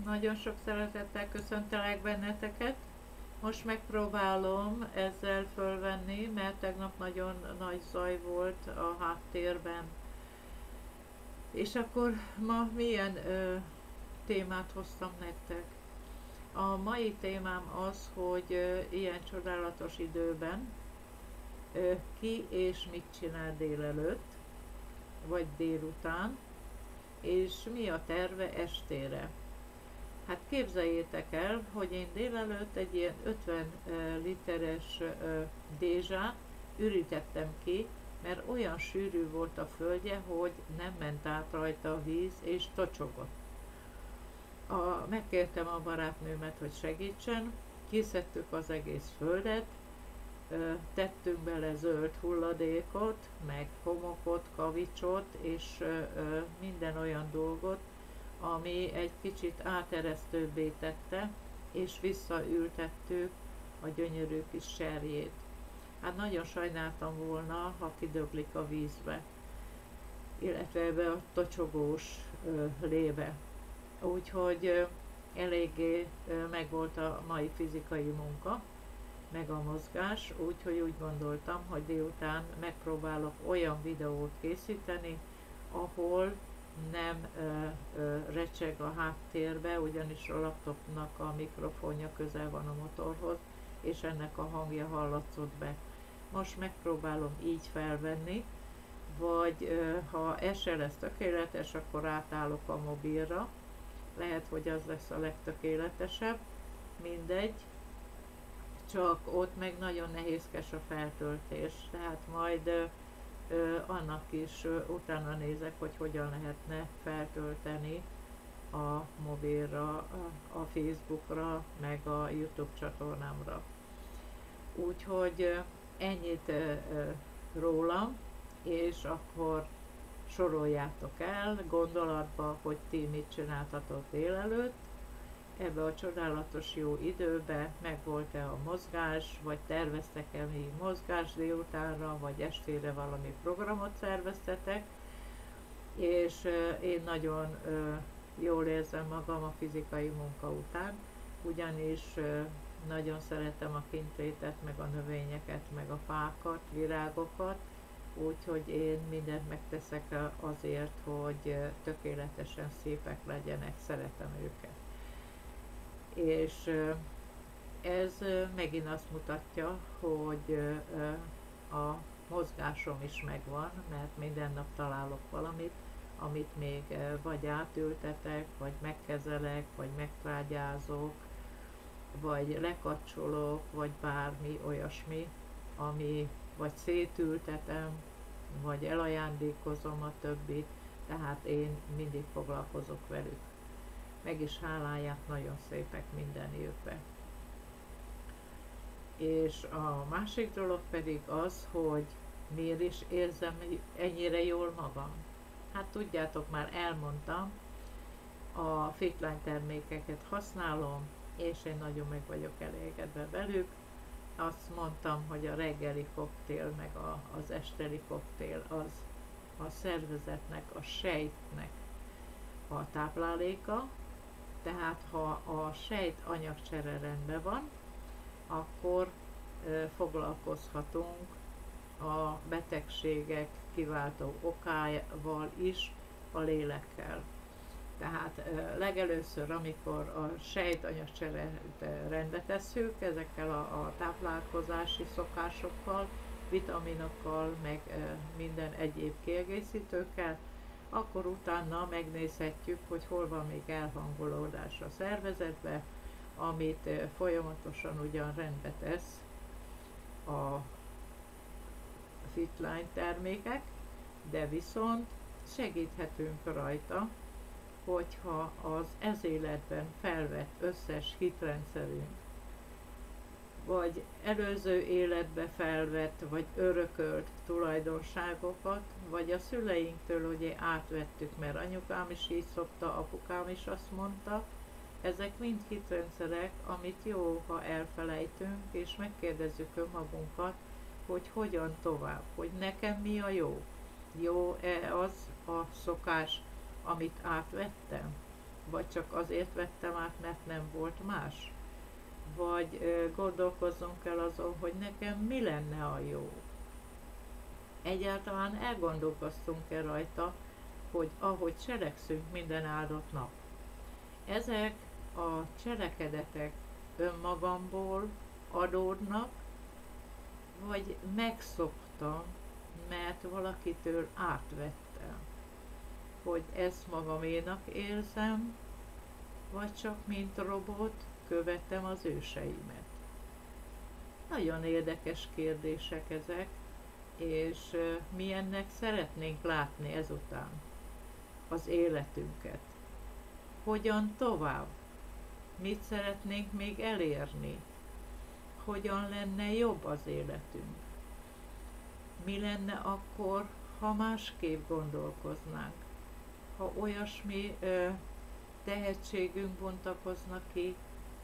Nagyon sok szeretettel köszöntelek benneteket. Most megpróbálom ezzel fölvenni, mert tegnap nagyon nagy zaj volt a háttérben. És akkor ma milyen témát hoztam nektek? A mai témám az, hogy ilyen csodálatos időben ki és mit csinál délelőtt, vagy délután, és mi a terve estére. Hát képzeljétek el, hogy én délelőtt egy ilyen 50 literes dézsát ürítettem ki, mert olyan sűrű volt a földje, hogy nem ment át rajta a víz, és tocsogott. Megkértem a barátnőmet, hogy segítsen, kiszedtük az egész földet, tettünk bele zöld hulladékot, meg homokot, kavicsot, és minden olyan dolgot, ami egy kicsit áteresztőbbé tette, és visszaültettük a gyönyörű kis serjét. Hát nagyon sajnáltam volna, ha kidöglik a vízbe, illetve ebbe a tocsogós lébe. Úgyhogy eléggé megvolt a mai fizikai munka, meg a mozgás, úgyhogy úgy gondoltam, hogy délután megpróbálok olyan videót készíteni, ahol nem recseg a háttérbe, ugyanis a laptopnak a mikrofonja közel van a motorhoz, és ennek a hangja hallatszott be. Most megpróbálom így felvenni, vagy ha ez se lesz tökéletes, akkor átállok a mobilra. Lehet, hogy az lesz a legtökéletesebb, mindegy, csak ott meg nagyon nehézkes a feltöltés, tehát majd annak is utána nézek, hogy hogyan lehetne feltölteni a mobilra, a Facebookra, meg a YouTube csatornámra. Úgyhogy ennyit rólam, és akkor soroljátok el gondolatba, hogy ti mit csináltatok délelőtt, ebbe a csodálatos jó időbe, megvolt-e a mozgás, vagy terveztek-e még mozgás délutánra, vagy estére valami programot szerveztetek, és én nagyon jól érzem magam a fizikai munka után, ugyanis nagyon szeretem a kintlétet, meg a növényeket, meg a fákat, virágokat, úgyhogy én mindent megteszek azért, hogy tökéletesen szépek legyenek, szeretem őket. És ez megint azt mutatja, hogy a mozgásom is megvan, mert minden nap találok valamit, amit még vagy átültetek, vagy megkezelek, vagy megtrágyázok, vagy lekapcsolok, vagy bármi olyasmi, ami vagy szétültetem, vagy elajándékozom a többit, tehát én mindig foglalkozok velük. Meg is hálálják, nagyon szépek minden évben. És a másik dolog pedig az, hogy miért is érzem ennyire jól magam. Hát tudjátok, már elmondtam, a Fitline termékeket használom, és én nagyon meg vagyok elégedve velük. Azt mondtam, hogy a reggeli koktél, meg az esteli koktél az a szervezetnek, a sejtnek a tápláléka, tehát ha a sejt anyagcsere rendben van, akkor foglalkozhatunk a betegségek kiváltó okával is, a lélekkel. Tehát legelőször, amikor a sejtanyagcsere rendbe tesszük, ezekkel a táplálkozási szokásokkal, vitaminokkal, meg minden egyéb kiegészítőkkel, akkor utána megnézhetjük, hogy hol van még elhangolódás a szervezetbe, amit folyamatosan ugyan rendbe tesz a Fitline termékek, de viszont segíthetünk rajta, hogyha az ez életben felvett összes hitrendszerünk, vagy előző életbe felvett, vagy örökölt tulajdonságokat, vagy a szüleinktől ugye átvettük, mert anyukám is így szokta, apukám is azt mondta, ezek mind hitrendszerek, amit jó, ha elfelejtünk, és megkérdezzük önmagunkat, hogy hogyan tovább, hogy nekem mi a jó. Jó-e az a szokás, amit átvettem? vagy csak azért vettem át, mert nem volt más. Vagy gondolkozzunk el azon, hogy nekem mi lenne a jó. Egyáltalán elgondolkoztunk-e rajta, hogy ahogy cselekszünk minden áldott nap, ezek a cselekedetek önmagamból adódnak, vagy megszoktam, mert valakitől átvettem, hogy ezt magaménak érzem, vagy csak mint robot követem az őseimet. Nagyon érdekes kérdések ezek, és milyennek szeretnénk látni ezután az életünket. Hogyan tovább? Mit szeretnénk még elérni? Hogyan lenne jobb az életünk? Mi lenne akkor, ha másképp gondolkoznánk? Ha olyasmi tehetségünk bontakozna ki,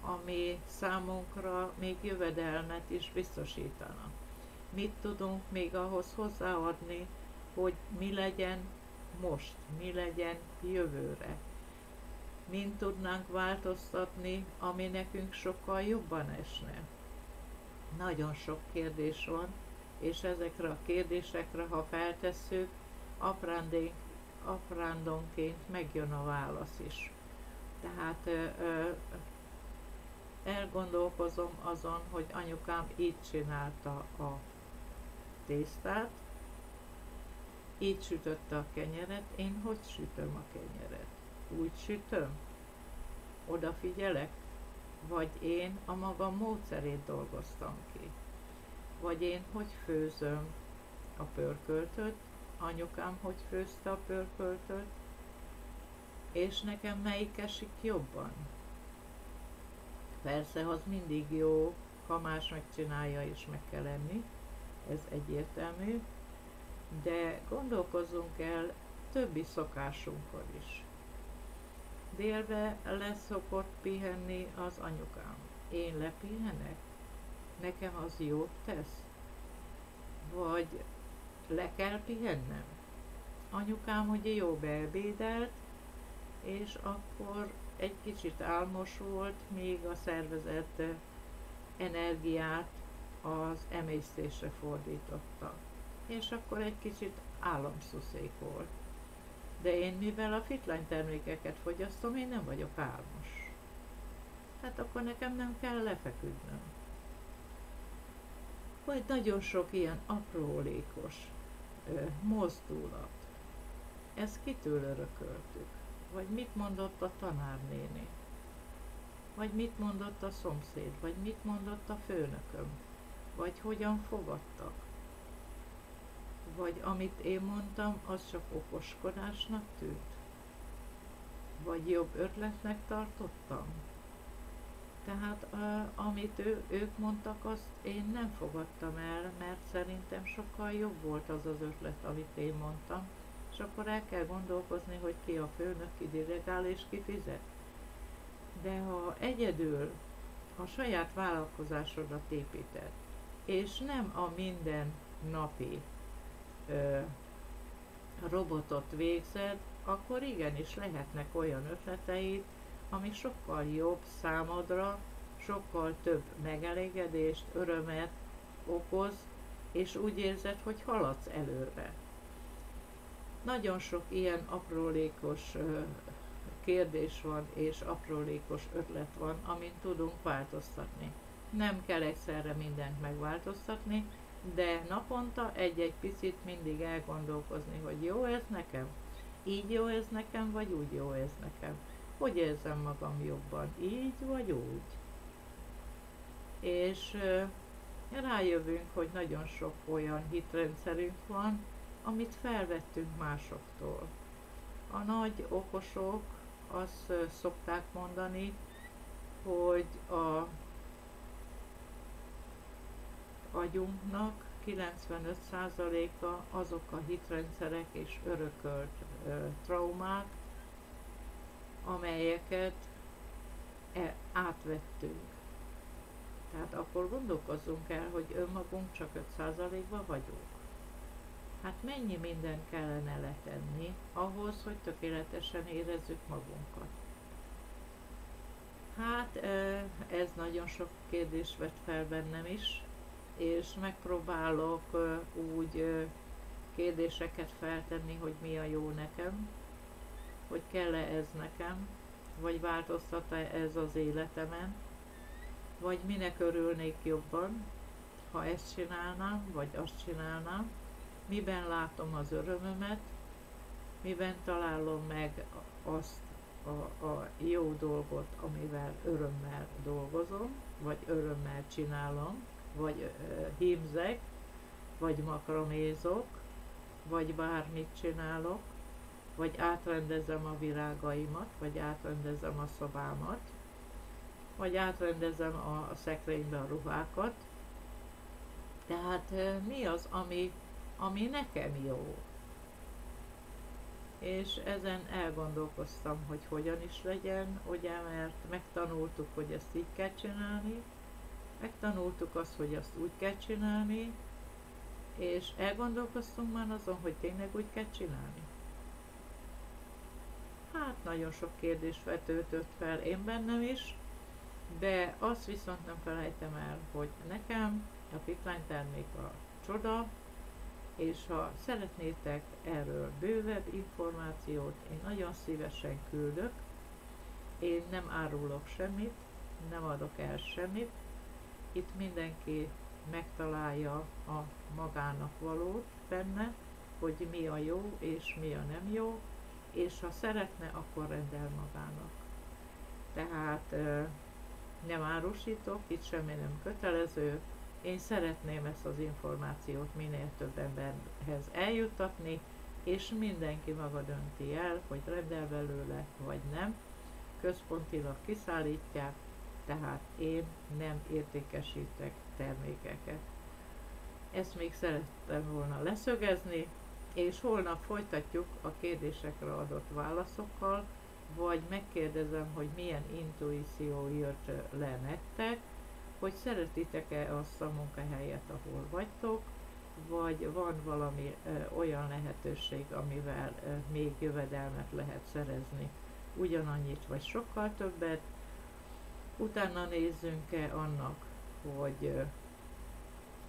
ami számunkra még jövedelmet is biztosítana. Mit tudunk még ahhoz hozzáadni, hogy mi legyen most, mi legyen jövőre? Mint tudnánk változtatni, ami nekünk sokkal jobban esne? Nagyon sok kérdés van, és ezekre a kérdésekre, ha feltesszük, aprándonként megjön a válasz is. Tehát elgondolkozom azon, hogy anyukám így csinálta a tésztát, így sütötte a kenyeret, én hogy sütöm a kenyeret? Úgy sütöm? Odafigyelek? Vagy én a magam módszerét dolgoztam ki? Vagy én hogy főzöm a pörköltöt? Anyukám hogy főzte a pörköltöt? És nekem melyik esik jobban? Persze, az mindig jó, ha más megcsinálja és meg kell enni, ez egyértelmű, de gondolkozzunk el többi szokásunkon is. Délbe leszokott pihenni az anyukám. Én lepihenek? Nekem az jót tesz? Vagy le kell pihennem? Anyukám ugye jó beebédelt, és akkor egy kicsit álmos volt, míg a szervezet energiát az emésztésre fordította. És akkor egy kicsit álomszuszék volt. De én, mivel a fitlány termékeket fogyasztom, én nem vagyok álmos. Hát akkor nekem nem kell lefeküdnöm. Vagy nagyon sok ilyen aprólékos mozdulat. Ezt kitől örököltük? Vagy mit mondott a tanárnéni? Vagy mit mondott a szomszéd? Vagy mit mondott a főnököm? Vagy hogyan fogadtak? Vagy amit én mondtam, az csak okoskodásnak tűnt? Vagy jobb ötletnek tartottam? Tehát amit ők mondtak, azt én nem fogadtam el, mert szerintem sokkal jobb volt az az ötlet, amit én mondtam, és akkor el kell gondolkozni, hogy ki a főnök, ki dirigál és ki fizet. De ha egyedül a saját vállalkozásodat építed, és nem a minden napi robotot végzed, akkor igenis lehetnek olyan ötleteid, ami sokkal jobb számodra, sokkal több megelégedést, örömet okoz, és úgy érzed, hogy haladsz előre. Nagyon sok ilyen aprólékos kérdés van, és aprólékos ötlet van, amin tudunk változtatni. Nem kell egyszerre mindent megváltoztatni, de naponta egy-egy picit mindig elgondolkozni, hogy jó ez nekem? Így jó ez nekem, vagy úgy jó ez nekem? Hogy érzem magam jobban? Így vagy úgy? És rájövünk, hogy nagyon sok olyan hitrendszerünk van, amit felvettünk másoktól. A nagy okosok azt szokták mondani, hogy a agyunknak 95%-a azok a hitrendszerek és örökölt traumák, amelyeket átvettünk. Tehát akkor gondolkozzunk el, hogy önmagunk csak 5%-ban vagyunk. Hát mennyi mindent kellene letenni ahhoz, hogy tökéletesen érezzük magunkat. Hát ez nagyon sok kérdést vet fel bennem is, és megpróbálok úgy kérdéseket feltenni, hogy mi a jó nekem, hogy kell-e ez nekem, vagy változtat-e ez az életemen, vagy minek örülnék jobban, ha ezt csinálnám, vagy azt csinálnám, miben látom az örömömet, miben találom meg azt a jó dolgot, amivel örömmel dolgozom, vagy örömmel csinálom, vagy hímzek, vagy makromézok, vagy bármit csinálok, vagy átrendezem a virágaimat, vagy átrendezem a szobámat, vagy átrendezem a szekrénybe a ruhákat. Tehát mi az, ami nekem jó? És ezen elgondolkoztam, hogy hogyan is legyen, ugye, mert megtanultuk, hogy ezt így kell csinálni, megtanultuk azt, hogy azt úgy kell csinálni, és elgondolkoztunk már azon, hogy tényleg úgy kell csinálni. Hát nagyon sok kérdés vetődött fel én bennem is, de azt viszont nem felejtem el, hogy nekem a Pipeline termék a csoda, és ha szeretnétek erről bővebb információt, én nagyon szívesen küldök. Én nem árulok semmit, nem adok el semmit. Itt mindenki megtalálja a magának valót benne, hogy mi a jó és mi a nem jó, és ha szeretne, akkor rendel magának. Tehát nem árusítok, itt semmi nem kötelező. Én szeretném ezt az információt minél több emberhez eljuttatni, és mindenki maga dönti el, hogy rendel belőle, vagy nem. Központilag kiszállítják, tehát én nem értékesítek termékeket. Ezt még szerettem volna leszögezni, és holnap folytatjuk a kérdésekre adott válaszokkal, vagy megkérdezem, hogy milyen intuíció jött le nektek, hogy szeretitek-e azt a munkahelyet, ahol vagytok, vagy van valami olyan lehetőség, amivel még jövedelmet lehet szerezni, ugyanannyit vagy sokkal többet. Utána nézzünk-e annak, hogy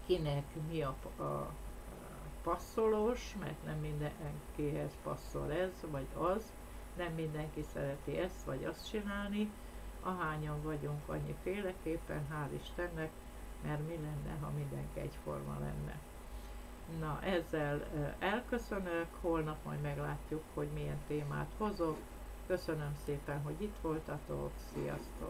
kinek mi a passzolós, mert nem mindenkihez passzol ez vagy az, nem mindenki szereti ezt vagy azt csinálni, ahányan vagyunk annyi féleképpen, hál' Istennek, mert mi lenne, ha mindenki egyforma lenne. Na, ezzel elköszönök, holnap majd meglátjuk, hogy milyen témát hozok. Köszönöm szépen, hogy itt voltatok, sziasztok!